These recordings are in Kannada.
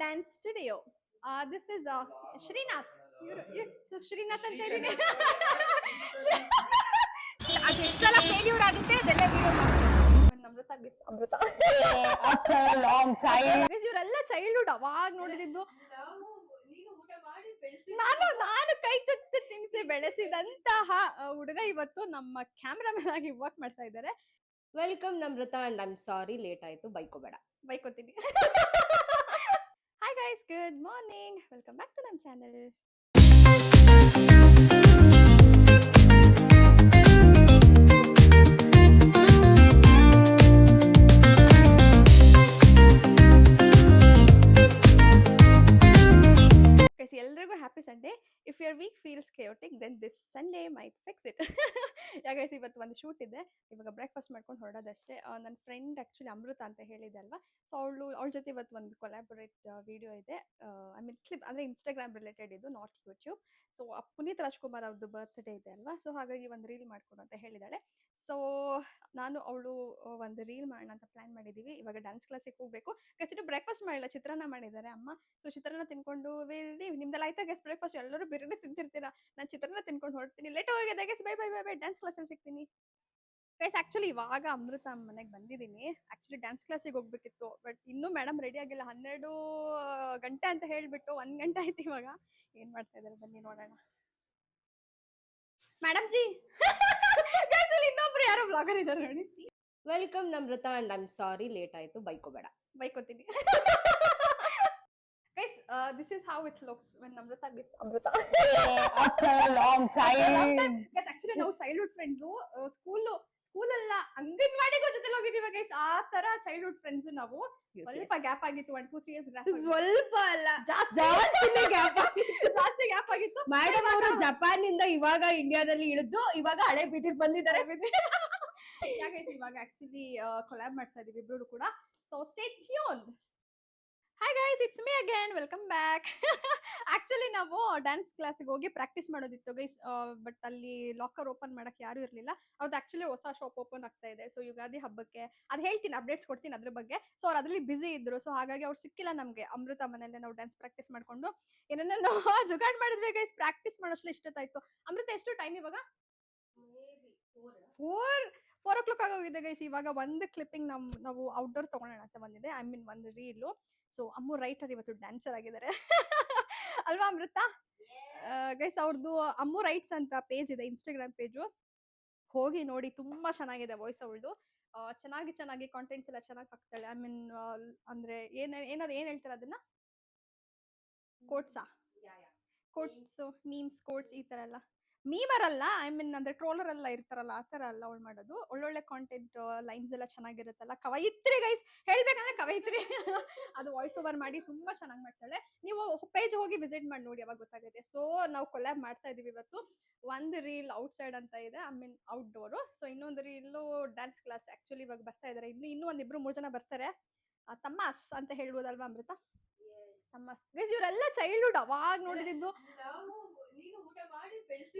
dance studio. This is Srinath. So Srinath ಅಂತ ಇದೀನಿ. ಅದೆಷ್ಟೆಲ್ಲ ಫೇಲ್ಯೂರ್ ಆಗುತ್ತೆ ಅದೆಲ್ಲ video Amrutha bits Amrutha. After long time. ಇವರೆಲ್ಲ ಚೈಲ್ಡ್ಹುಡ್ ಅವಾಗ ನೋಡಿದ್ದು. ನಾನು ಕೈ ತುತ್ತು ತಿನ್ಸಿ ಬೆಳೆಸಿದಂತಹ ಹುಡುಗ ಇವತ್ತು ನಮ್ಮ ಕ್ಯಾಮ್ರಾಮನ್ ಆಗಿ ವರ್ಕ್ ಮಾಡ್ತಾ ಇದ್ದಾರೆ. Welcome Namratha and I am sorry late ಆಯ್ತು, ಬೈಕೋಬೇಡ. ಬೈಕೋತೀನಿ. Hi guys, good morning, welcome back to ನಮ್ಮ ಚಾನೆಲ್. ಎಲ್ರಿಗೂ happy Sunday. If your week feels chaotic then this Sunday might fix it. ಯಾಕೈಸ್ ಇವತ್ತು ಒಂದು ಶೂಟ್ ಇದೆ, ಇವಾಗ ಬ್ರೇಕ್ಫಾಸ್ಟ್ ಮಾಡ್ಕೊಂಡು ಹೊರಡೋದಷ್ಟೇ. ನನ್ನ ಫ್ರೆಂಡ್ ಆ್ಯಕ್ಚುಲಿ ಅಮೃತ ಅಂತ ಹೇಳಿದೆ ಅಲ್ವಾ, ಸೊ ಅವಳ ಜೊತೆ ಇವತ್ತು ಒಂದು ಕೊಲಾಬೊರೇಟ್ ವಿಡಿಯೋ ಇದೆ. ಐ ಮೀನ್ ಕ್ಲಿಪ್ ಅಂದರೆ ಇನ್ಸ್ಟಾಗ್ರಾಮ್ ರಿಲೇಟೆಡ್ ಇದು, not YouTube. So Puneeth Rajkumar ಅವ್ರದ್ದು ಬರ್ತ್ಡೇ ಇದೆ ಅಲ್ವಾ, ಸೊ ಹಾಗಾಗಿ ಒಂದು ರೀಲ್ ಮಾಡ್ಕೊಡು ಅಂತ ಹೇಳಿದ್ದಾಳೆ. ಸೊ ನಾನು ಅವಳು ಒಂದು ರೀಲ್ ಮಾಡೋಣ ಅಂತ ಪ್ಲಾನ್ ಮಾಡಿದ್ದೀವಿ. ಇವಾಗ ಡ್ಯಾನ್ಸ್ ಕ್ಲಾಸಿಗೆ ಹೋಗಬೇಕು. ಗಚ್ಚಿಟ್ಟು ಬ್ರೇಕ್ಫಾಸ್ಟ್ ಮಾಡಿಲ್ಲ, ಚಿತ್ರಾನ್ನ ಮಾಡಿದ್ದಾರೆ ಅಮ್ಮ. ಸೊ ಚಿತ್ರಾನ್ನ ತಿನ್ಕೊಂಡು ನಿಮ್ದೆಲ್ಲ ಆಯ್ತಾ ಗೆಸ್ ಬ್ರೇಕ್ಫಾಸ್ಟ್? ಎಲ್ಲರೂ ಬಿರಿಯಾನಿ ತಿಂತಿರ್ತೀರಾ, ನಾನು ಚಿತ್ರಾನ್ನ ತಿನ್ಕೊಂಡು ಹೊರಡ್ತೀನಿ. ಲೇಟ್ ಹೋಗಿದೆ guess. Bye bye bye bye, dance ಕ್ಲಾಸಲ್ಲಿ ಸಿಗ್ತೀನಿ ಗೈಸ್. ಆ್ಯಕ್ಚುಲಿ ಇವಾಗ ಅಮೃತ ಮನೆಗೆ ಬಂದಿದ್ದೀನಿ. ಆ್ಯಕ್ಚುಲಿ ಡ್ಯಾನ್ಸ್ ಕ್ಲಾಸಿಗೆ ಹೋಗ್ಬೇಕಿತ್ತು, ಬಟ್ ಇನ್ನೂ ಮೇಡಮ್ ರೆಡಿ ಆಗಿಲ್ಲ. 12 ಗಂಟೆ ಅಂತ ಹೇಳಿಬಿಟ್ಟು 1 ಗಂಟೆ ಆಯ್ತು. ಇವಾಗ ಏನು ಮಾಡ್ತಾ ಇದ್ದಾರೆ ಬನ್ನಿ ನೋಡೋಣ. ಮೇಡಮ್ ಜಿ ಇನ್ನೊಬ್ರು ಯಾರೋ ಬ್ಲಾಗರ್ ಇದ್ದಾರೆ ನೋಡಿ. Welcome Namratha and I am sorry late ಆಯ್ತು, ಬೈಕೋಬೇಡ. ಬೈಕೋತೀನಿ. Guys, this is how it looks when Namrata meets Amrita. After a long time. Guys, actually ನಾವು ಚೈಲ್ಡ್ಹುಡ್ ಫ್ರೆಂಡ್ಸ್. ಸ್ಕೂಲಲ್ಲ, ಅಂಗನವಾಡಿಗೆ ಜೊತೆಲಿ ಹೋಗಿದ್ದೀವಿ ಗೈಸ್. ಆ ತರ ಚೈಲ್ಡ್ಹುಡ್ ಫ್ರೆಂಡ್ಸ್ ನಾವು. ಸ್ವಲ್ಪ ಗ್ಯಾಪ್ ಆಗಿತ್ತು, 1-2-3 years ಗ್ಯಾಪ್. ಸ್ವಲ್ಪ ಅಲ್ಲ, ಜಾಸ್ತಿ ಗ್ಯಾಪ್ ಆಗಿತ್ತು. ಮೇಡಮ್ ಅವರು ಜಪಾನ್ ಇಂದ ಇವಾಗ ಇಂಡಿಯಾದಲ್ಲಿ ಇಳಿದು ಇವಾಗ ಹಳೆ ಬೀದಿಗೆ ಬಂದಿದ್ದಾರೆ. ಗೈಸ್ ಇವಾಗ ಆಕ್ಚುಲಿ ಕೊಲಾಬ್ ಮಾಡ್ತಾ ಇದೀವಿ ಇಬ್ರು ಕೂಡ. So stay tuned. Hi guys, it's me again, welcome back. Actually ನಾವು ಡ್ಯಾನ್ಸ್ ಕ್ಲಾಸಿಗೆ ಹೋಗಿ ಪ್ರಾಕ್ಟೀಸ್ ಮಾಡೋದಿತ್ತು ಗೈಸ್, ಬಟ್ ಅಲ್ಲಿ ಲಾಕರ್ ಓಪನ್ ಮಾಡಕ್ಕೆ ಯಾರು ಇರಲಿಲ್ಲ. ಅವ್ರದ್ದು ಆಕ್ಚುಲಿ ಹೊಸ ಶಾಪ್ ಓಪನ್ ಆಗ್ತಾ ಇದೆ. ಸೊ ಯುಗಾದಿ ಹಬ್ಬಕ್ಕೆ ಅದು ಹೇಳ್ತೀನಿ, ಅಪ್ಡೇಟ್ಸ್ ಕೊಡ್ತೀನಿ ಅದ್ರ ಬಗ್ಗೆ. ಸೊ ಅವ್ರು ಅದ್ರಲ್ಲಿ ಬಿಸಿ ಇದ್ರು, ಸೊ ಹಾಗಾಗಿ ಅವ್ರು ಸಿಕ್ಕಿಲ್ಲ ನಮಗೆ. ಅಮೃತ ಮನೆಯಲ್ಲೇ ನಾವು ಡ್ಯಾನ್ಸ್ ಪ್ರಾಕ್ಟೀಸ್ ಮಾಡ್ಕೊಂಡು ಏನೇನೋ ಜುಗಾಡ್ ಮಾಡಿದ್ವಿ ಗೈಸ್. ಪ್ರಾಕ್ಟೀಸ್ ಮಾಡೋಷ್ಟು ಇಷ್ಟೊತ್ತಾಯ್ತು. ಅಮೃತ ಎಷ್ಟು ಟೈಮ್ ಇವಾಗ? 4 o'clock ಆಗೋಗಿದೆ ಗೈಸ್. ಇವಾಗ ಒಂದು ಕ್ಲಿಪ್ಪಿಂಗ್ ನಾವು ಔಟ್ಡೋರ್ ತಗೊಳ್ಳೋಣ ಅಂತ ಬಂದಿದೆ, ಐ ಮೀನ್ ಒಂದು ರೀಲು. ಸೊ ಅಮ್ಮು ರೈಟರ್ ಇವತ್ತು ಡ್ಯಾನ್ಸರ್ ಆಗಿದ್ದಾರೆ ಅಲ್ವಾ ಅಮೃತ? ಗೈಸ್ ಅವ್ರದ್ದು ಅಮ್ಮು ರೈಟ್ಸ್ ಅಂತ ಪೇಜ್ ಇದೆ, ಇನ್ಸ್ಟಾಗ್ರಾಮ್ ಪೇಜು. ಹೋಗಿ ನೋಡಿ, ತುಂಬಾ ಚೆನ್ನಾಗಿದೆ ವಾಯ್ಸ್ ಅವಳದು. ಚೆನ್ನಾಗಿ ಕಾಂಟೆಂಟ್ಸ್ ಎಲ್ಲ ಚೆನ್ನಾಗಿ ಹಾಕ್ತಾಳೆ. ಐ ಮೀನ್ ಅಂದ್ರೆ ಏನ್ ಹೇಳ್ತಾರೆ ಅದನ್ನ, ಕೋಟ್ಸಾ, ಕೋಟ್ಸ್, ಮೀಮ್ಸ್, ಕೋಟ್ಸ್, ಈ ತರ ಎಲ್ಲ. ಮೀಮರ್ ಅಲ್ಲ, ಐ ಮೀನ್ ಅಂದ್ರೆ ಟ್ರೋಲರ್ ಎಲ್ಲ ಇರ್ತಾರಲ್ಲ, ಆ ತರ ಅಲ್ಲ ಅವಳು ಮಾಡೋದು. ಒಳ್ಳೊಳ್ಳೆ ಕಾಂಟೆಂಟ್, ಲೈನ್ಸ್ ಎಲ್ಲ ಚೆನ್ನಾಗಿರುತ್ತಲ್ಲ. ಕವಯಿತ್ರಿ ಗೈಸ್, ಹೇಳ್ಬೇಕಂದ್ರೆ ಕವಯಿತ್ರಿ. ಅದು ವಾಯ್ಸ್ ಓವರ್ ಮಾಡಿ ತುಂಬಾ ಚೆನ್ನಾಗಿ ಮಾಡ್ತಾಳೆ. ನೀವು ಪೇಜ್ ಹೋಗಿ ವಿಸಿಟ್ ಮಾಡಿ ನೋಡಿ, ಅವಾಗ ಗೊತ್ತಾಗುತ್ತೆ. ಸೊ ನಾವು ಕೊಲಾಬ್ ಮಾಡ್ತಾ ಇದೀವಿ ಇವತ್ತು. ಒಂದು ರೀಲ್ ಔಟ್ ಸೈಡ್ ಅಂತ ಇದೆ, ಐ ಮೀನ್ ಔಟ್ಡೋರು. ಸೊ ಇನ್ನೊಂದು ರೀಲು ಡ್ಯಾನ್ಸ್ ಕ್ಲಾಸ್. ಆಕ್ಚುಲಿ ಇವಾಗ ಬರ್ತಾ ಇದಾರೆ, ಇನ್ನೂ ಒಂದ್ 2-3 ಜನ ಬರ್ತಾರೆ. ತಮ್ಮಾಸ್ ಅಂತ ಹೇಳ್ಬೋದಲ್ವಾ ಅಮೃತ? ತಮ್ಮಾಸ್ ಗೈಸ್, ಇವರೆಲ್ಲ ಚೈಲ್ಡ್ಹುಡ್ ಅವಾಗ ನೋಡಿದ್ದು.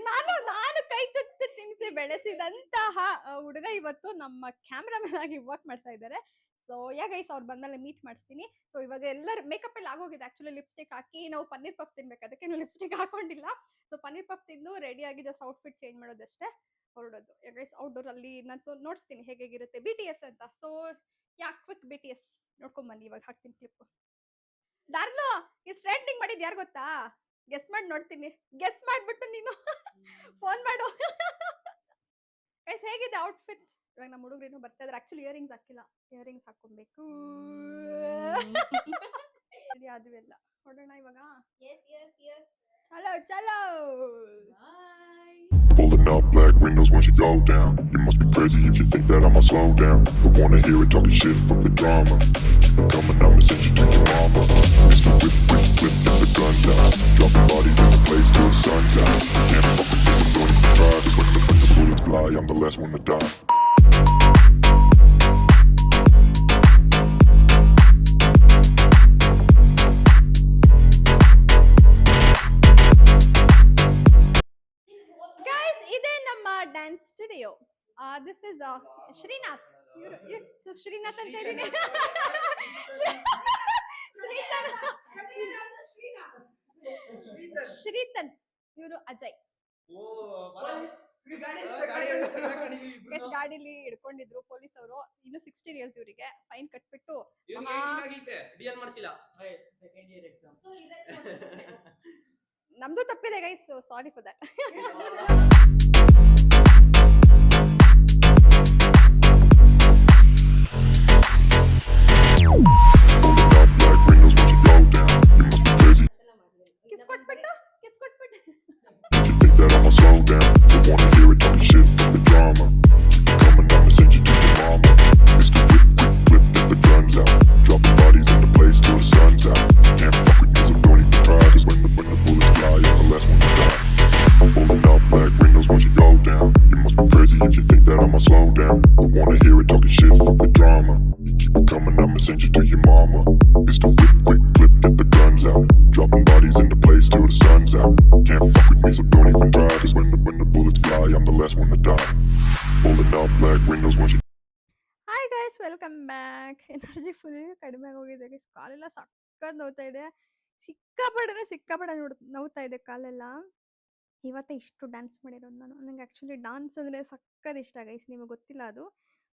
ನಾನು ಕೈ ತುತ್ತು ತಿನ್ಸಿ ಬೆಳೆಸಿದಂತಹ ಹುಡುಗ ಇವತ್ತು ನಮ್ಮ ಕ್ಯಾಮ್ರಾಮನ್ ಆಗಿ ವರ್ಕ್ ಮಾಡ್ತಾ ಇದ್ದಾರೆ. ಸೊ ಗೈಸ್ ಅವ್ರು ಬಂದಲ್ಲೇ ಮೀಟ್ ಮಾಡಿಸ್ತೀನಿ. ಸೊ ಇವಾಗ ಎಲ್ಲರೂ ಮೇಕಪ್ ಎಲ್ಲ ಆಗೋಗಿದೆ. ಆಕ್ಚುಲಿ ಲಿಪ್ಸ್ಟಿಕ್ ಹಾಕಿ ನಾವು ಪನ್ನೀರ್ ಪಫ್ ತಿನ್ಬೇಕು, ಅದಕ್ಕೆ ಲಿಪ್ಸ್ಟಿಕ್ ಹಾಕೊಂಡಿಲ್ಲ. ಸೊ ಪನ್ನೀರ್ ಪಫ್ ತಿಂದು ರೆಡಿ ಆಗಿ ಜಸ್ಟ್ ಔಟ್ಫಿಟ್ ಚೇಂಜ್ ಮಾಡೋದಷ್ಟೇ, ಹೊರಡೋದು. ಗೈಸ್ ಔಟ್ಡೋರ್ ಅಲ್ಲಿ ನಾನು ನೋಡಿಸ್ತೀನಿ ಹೇಗಿರುತ್ತೆ. BTS ಅಂತ. ಸೊ ಕ್ವಿಕ್ BTS ನೋಡ್ಕೊಂಡ್ ಬನ್ನಿ. ಇವಾಗ ಹಾಕ್ತೀನಿ ಕ್ಲಿಪ್. ಡಾರ್ಲು, ಈ ಸ್ಟ್ರೈಟ್ನಿಂಗ್ ಮಾಡಿದ್ ಯಾರು ಗೊತ್ತಾ? ಗೆಸ್ ಮಾಡಿ ನೋಡ್ತೀನಿ. ಗೆಸ್ ಮಾಡ್ಬಿಟ್ಟು ನೀನು ಫೋನ್ ಮಾಡು. ಗೈಸ್ ಹೇಗಿದೆ ಔಟ್ಫಿಟ್? ಇವಾಗ ನಮ್ಮ ಹುಡುಗರೇನು ಬರ್ತಾ ಇದಾರೆ. ಆಕ್ಚುಲಿ ಇಯರಿಂಗ್ಸ್ ಹಾಕಿಲ್ಲ, ಇಯರಿಂಗ್ಸ್ ಹಾಕೊಬೇಕು. ಅದು ಎಲ್ಲ ಹೊಡೋಣ ಇವಾಗ. ಚಲೋ. Pulling up black windows once you go down. You must be crazy if you think that I'ma slow down. Don't wanna hear it talking shit from the drama. Keep it coming, I'ma send you to your mama. Mr. Whip, flip, get the guns out. Dropping bodies in the place till the sun's out. Can't fuck with this, I'm going to try. Just when the bullets fly, I'm the last one to die. Dance studio. This is Srinath. Srinath ಅಂತ ಇದೀನಿ. ಶ್ರೀತನ್, ಇವರು ಅಜಯ್. ಗೈಸ್ ಗಾಡಿಲಿ ಹಿಡ್ಕೊಂಡಿದ್ರು ಪೊಲೀಸ್ ಅವರು. ಇನ್ನು 16 ಇಯರ್ಸ್ ಇವರಿಗೆ ಫೈನ್ ಕಟ್ಬಿಟ್ಟು ನಮ್ದು ತಪ್ಪಿದೆ guys, sorry for that. Black windows once you go down. You must be crazy kiss ಕೊಟ್ಬಿಟ್ಟು if you think that I'ma slow down. Don't wanna hear it talking shit from the drama. Keep it coming, I'ma send you to your mama. Mr. Whip, quick flip, get the guns out. Dropping bodies in the place till the sun's out. Can't fuck with me, so don't even try. Cause when the bullets fly, I'm the last one to die. Pulling up black windows once you go down. You must be crazy if you think that I'ma slow down. Don't wanna hear it talking shit from the drama. You keep it coming, I'ma send you to your mama. Mr. Whip, quick flip, get the guns out. Dropping bodies in the place till the sun's out. Can't fuck with me, so don't even try. Cause when the bullets fly, I'm the last one to die. Pulling up black windows once you hi guys, welcome back. Energy full ಕಡಿಮೆ ಆಗೋಗಿದೆ ಗೈಸ್. ಕಾಲೆಲ್ಲ ಸಕ್ಕತ್ ನೋವ್ತಾ ಇದೆ, ಸಿಕ್ಕಾಪಟ್ಟೆ ನೋವ್ತಾ ಇದೆ ಕಾಲೆಲ್ಲ. ಇವತ್ತೇ ಇಷ್ಟು ಡ್ಯಾನ್ಸ್ ಮಾಡಿರೋದು ನಾನು. ನಂಗೆ ಆ್ಯಕ್ಚುಲಿ ಡಾನ್ಸ್ ಅಂದರೆ ಸಕ್ಕತ್ ಇಷ್ಟ ಗೈಸ್, ನಿಮಗೆ ಗೊತ್ತಿಲ್ಲ ಅದು.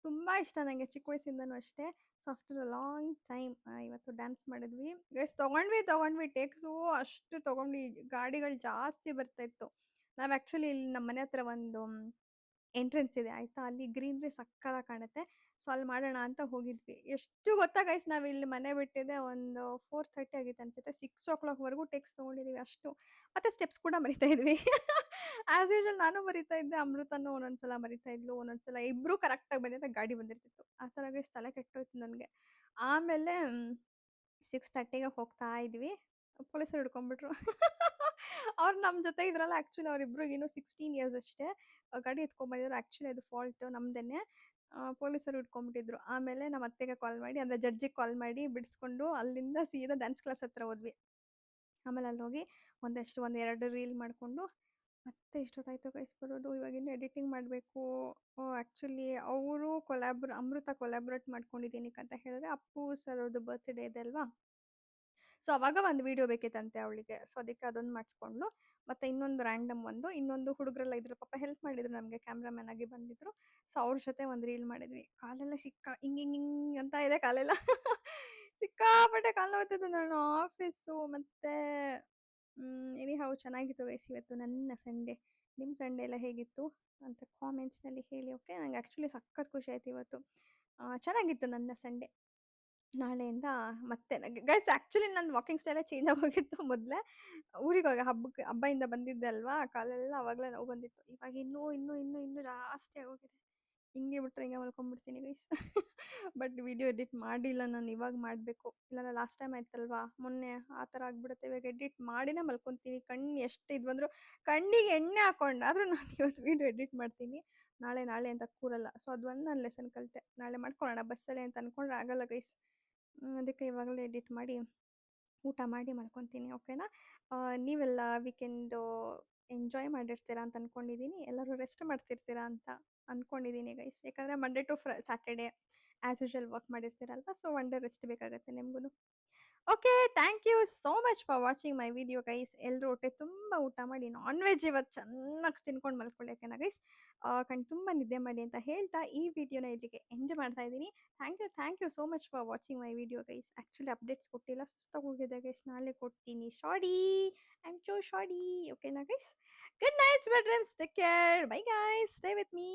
ತುಂಬ ಇಷ್ಟ ನನಗೆ ಚಿಕ್ಕ ವಯಸ್ಸಿಂದನೂ ಅಷ್ಟೇ. So after a long time ಇವತ್ತು ಡ್ಯಾನ್ಸ್ ಮಾಡಿದ್ವಿ ಗೈಸ್. ತೊಗೊಂಡ್ವಿ ಟೇಕ್ಸು ಅಷ್ಟು ತೊಗೊಂಡ್ವಿ. ಗಾಡಿಗಳು ಜಾಸ್ತಿ ಬರ್ತಾಯಿತ್ತು. ನಾವು ಆ್ಯಕ್ಚುಲಿ ಇಲ್ಲಿ ನಮ್ಮ ಮನೆ ಹತ್ರ ಒಂದು ಎಂಟ್ರೆನ್ಸ್ ಇದೆ ಆಯಿತಾ, ಅಲ್ಲಿ ಗ್ರೀನ್ರಿ ಸಕ್ಕತ್ತಾಗಿ ಕಾಣುತ್ತೆ. ಸೊ ಅಲ್ಲಿ ಮಾಡೋಣ ಅಂತ ಹೋಗಿದ್ವಿ. ಎಷ್ಟು ಗೊತ್ತಾ ಗೈಸ್, ನಾವು ಇಲ್ಲಿ ಮನೆ ಬಿಟ್ಟಿದ್ದೆ ಒಂದು 4:30 ಆಗಿತ್ತು ಅನ್ಸುತ್ತೆ. 6 o'clockವರೆಗೂ ಟೆಕ್ಸ್ ತೊಗೊಂಡಿದ್ದೀವಿ ಅಷ್ಟು. ಮತ್ತು ಸ್ಟೆಪ್ಸ್ ಕೂಡ ಮರಿತಾ ಇದ್ವಿ. ಆ್ಯಸ್ ಯೂಶುವಲ್ ನಾನು ಮರಿತಾ ಇದ್ದೆ, ಅಮೃತನೂ ಒಂದೊಂದ್ಸಲ ಮರಿತಾ ಇದ್ಲು, ಒಂದೊಂದ್ಸಲ ಇಬ್ಬರು ಕರೆಕ್ಟಾಗಿ ಬಂದಿದ್ರೆ ಗಾಡಿ ಬಂದಿರ್ತಿತ್ತು. ಆ ಥರ ಗೈಸ್ ತಲೆ ಕೆಟ್ಟೋಯ್ತು ನನಗೆ. ಆಮೇಲೆ 6:30ಗೆ ಹೋಗ್ತಾ ಇದ್ವಿ, ಪೊಲೀಸರು ಹಿಡ್ಕೊಂಡ್ಬಿಟ್ರು. ಅವ್ರು ನಮ್ಮ ಜೊತೆ ಇದ್ರಲ್ಲ. ಆ್ಯಕ್ಚುಲಿ ಅವರಿಬ್ರಿಗೆ ಇನ್ನೂ 16 ಇಯರ್ಸ್ ಅಷ್ಟೇ. ಗಾಡಿ ಎತ್ಕೊಂಡ್ಬಂದಿದ್ರು. ಆ್ಯಕ್ಚುಲಿ ಅದು ಫಾಲ್ಟ್ ನಮ್ದೇನೆ. ಪೊಲೀಸರು ಹಿಡ್ಕೊಂಡ್ಬಿಟ್ಟಿದ್ರು. ಆಮೇಲೆ ನಮ್ಮ ಅತ್ತೆಗೆ ಕಾಲ್ ಮಾಡಿ, ಅಂದರೆ ಜಡ್ಜಿಗೆ ಕಾಲ್ ಮಾಡಿ ಬಿಡಿಸ್ಕೊಂಡು ಅಲ್ಲಿಂದ ಸೀದಾ ಡ್ಯಾನ್ಸ್ ಕ್ಲಾಸ್ ಹತ್ರ ಹೋದ್ವಿ. ಆಮೇಲೆ ಅಲ್ಲಿ ಹೋಗಿ ಒಂದೆರಡು ರೀಲ್ ಮಾಡಿಕೊಂಡು ಮತ್ತೆ ಇಷ್ಟೊತ್ತಾಯಿತು ಗೈಸ್ ಬರೋದು. ಇವಾಗಿನ್ನು ಎಡಿಟಿಂಗ್ ಮಾಡಬೇಕು. ಆ್ಯಕ್ಚುಲಿ ಅವರು ಅಮೃತ ಕೊಲಾಬ್ರೇಟ್ ಮಾಡ್ಕೊಂಡಿದ್ದೀನಿ ಅಂತ ಹೇಳಿದ್ರೆ ಅಪ್ಪು ಸರ್ ಅವ್ರದ್ದು ಬರ್ತ್ಡೇ ಇದೆ ಅಲ್ವಾ. ಸೊ ಅವಾಗ ಒಂದು ವೀಡಿಯೋ ಬೇಕಿತ್ತಂತೆ ಅವಳಿಗೆ. ಸೊ ಅದಕ್ಕೆ ಅದೊಂದು ಮಾಡಿಸ್ಕೊಂಡು, ಮತ್ತು ಇನ್ನೊಂದು ರ್ಯಾಂಡಮ್ ಇನ್ನೊಂದು ಹುಡುಗರೆಲ್ಲ ಇದ್ರು ಪಾಪ, ಹೆಲ್ಪ್ ಮಾಡಿದ್ರು ನಮಗೆ, ಕ್ಯಾಮ್ರಾಮ್ಯಾನ್ ಆಗಿ ಬಂದಿದ್ರು. ಸೊ ಅವ್ರ ಜೊತೆ ಒಂದು ರೀಲ್ ಮಾಡಿದ್ವಿ. ಕಾಲೆಲ್ಲ ಹಿಂಗ್ ಅಂತ ಇದೆ ಕಾಲೆಲ್ಲ. ಸಿಕ್ಕಾಪಟ್ಟೆ ಕಾಲು ನೋವ್ತಿದೆ. ನಾನು ಆಫೀಸು ಮತ್ತು ಎನಿಹೌ ಚೆನ್ನಾಗಿತ್ತು ಗೈಸ್ ಇವತ್ತು ನನ್ನ ಸಂಡೇ. ನಿಮ್ಮ ಸಂಡೇ ಎಲ್ಲ ಹೇಗಿತ್ತು ಅಂತ ಕಾಮೆಂಟ್ಸ್ನಲ್ಲಿ ಹೇಳಿ. ಓಕೆ, ನಂಗೆ ಆ್ಯಕ್ಚುಲಿ ಸಖತ್ ಖುಷಿ ಆಯ್ತು ಇವತ್ತು. ಚೆನ್ನಾಗಿತ್ತು ನನ್ನ ಸಂಡೇ. ನಾಳೆಯಿಂದ ಮತ್ತೆ ಗೈಸ್ ಆ್ಯಕ್ಚುಲಿ ನನ್ನ ವಾಕಿಂಗ್ ಸ್ಟೈಲೇ ಚೇಂಜ್ ಆಗೋಗಿತ್ತು. ಮೊದಲೇ ಊರಿಗೆ ಹೋಗಿ ಹಬ್ಬದಿಂದ ಬಂದಿದ್ದೆ ಅಲ್ವಾ, ಕಾಲೆಲ್ಲ ಆವಾಗಲೇ ನೋವು ಬಂದಿತ್ತು. ಇವಾಗ ಇನ್ನೂ ಜಾಸ್ತಿ ಆಗೋಗಿದೆ. ಹಿಂಗೆ ಬಿಟ್ಟರೆ ಹಿಂಗೆ ಮಲ್ಕೊಂಡ್ಬಿಡ್ತೀನಿ ಗೈಸ್. ಬಟ್ ವಿಡಿಯೋ ಎಡಿಟ್ ಮಾಡಿಲ್ಲ ನಾನು, ಇವಾಗ ಮಾಡಬೇಕು. ಇಲ್ಲ ಲಾಸ್ಟ್ ಟೈಮ್ ಆಯ್ತಲ್ವಾ ಮೊನ್ನೆ, ಆ ಥರ ಆಗಿಬಿಡುತ್ತೆ. ಇವಾಗ ಎಡಿಟ್ ಮಾಡಿನೇ ಮಲ್ಕೊತೀನಿ. ಕಣ್ಣು ಎಷ್ಟು ಇದು ಬಂದರೂ ಕಣ್ಣಿಗೆ ಎಣ್ಣೆ ಹಾಕೊಂಡಾದ್ರೂ ನಾನು ಇವತ್ತು ವಿಡಿಯೋ ಎಡಿಟ್ ಮಾಡ್ತೀನಿ. ನಾಳೆ ಅಂತ ಕೂರಲ್ಲ. ಸೊ ಅದೊಂದು ನಾನು ಲೆಸನ್ ಕಲಿತೆ. ನಾಳೆ ಮಾಡ್ಕೊಳ್ಳೋಣ ಬಸ್ಸಲ್ಲೇ ಅಂತ ಅಂದ್ಕೊಂಡ್ರೆ ಆಗಲ್ಲ ಗೈಸ್. ಅದಕ್ಕೆ ಇವಾಗಲೇ ಎಡಿಟ್ ಮಾಡಿ ಊಟ ಮಾಡಿ ಮಲ್ಕೊತೀನಿ. ಓಕೆನಾ? ನೀವೆಲ್ಲ ವೀಕೆಂಡು ಎಂಜಾಯ್ ಮಾಡಿರ್ತೀರಾ ಅಂತ ಅಂದ್ಕೊಂಡಿದ್ದೀನಿ. ಎಲ್ಲರೂ ರೆಸ್ಟ್ ಮಾಡ್ತಿರ್ತೀರಾ ಅಂತ ಅಂದ್ಕೊಂಡಿದ್ದೀನಿ ಗೈಸ್. ಯಾಕಂದರೆ Monday to Saturday as usual work ಮಾಡಿರ್ತೀರಲ್ವ. ಸೊ ಒನ್ ಡೇ ರೆಸ್ಟ್ ಬೇಕಾಗುತ್ತೆ ನಿಮಗೂ. Okay, thank you so much for watching my video guys. ಎಲ್ಲರೂ ಹೊಟ್ಟೆ ತುಂಬ ಊಟ ಮಾಡಿ ನಾನ್ ವೆಜ್ ಇವತ್ತು ಚೆನ್ನಾಗಿ ತಿನ್ಕೊಂಡು ಮಲ್ಕೊಳ್ಳಿ. ಓಕೆನಾ ಗೈಸ್? ಕಣ್ಣು ತುಂಬ ನಿದ್ದೆ ಮಾಡಿ ಅಂತ ಹೇಳ್ತಾ ಈ ವಿಡಿಯೋನ ಇಲ್ಲಿಗೆ ಎಂಡ್ ಮಾಡ್ತಾ ಇದ್ದೀನಿ. Thank you so much for watching my video guys. Actually updates ಕೊಟ್ಟಿಲ್ಲ, ಸುಸ್ತಾಗಿ ಹೋಗಿದೆ ಗೈಸ್. ನಾಳೆ ಕೊಡ್ತೀನಿ. Sorry, I am so sorry. ಓಕೆನಾ guys? Good night, sweet dreams, take care, bye guys, stay with me.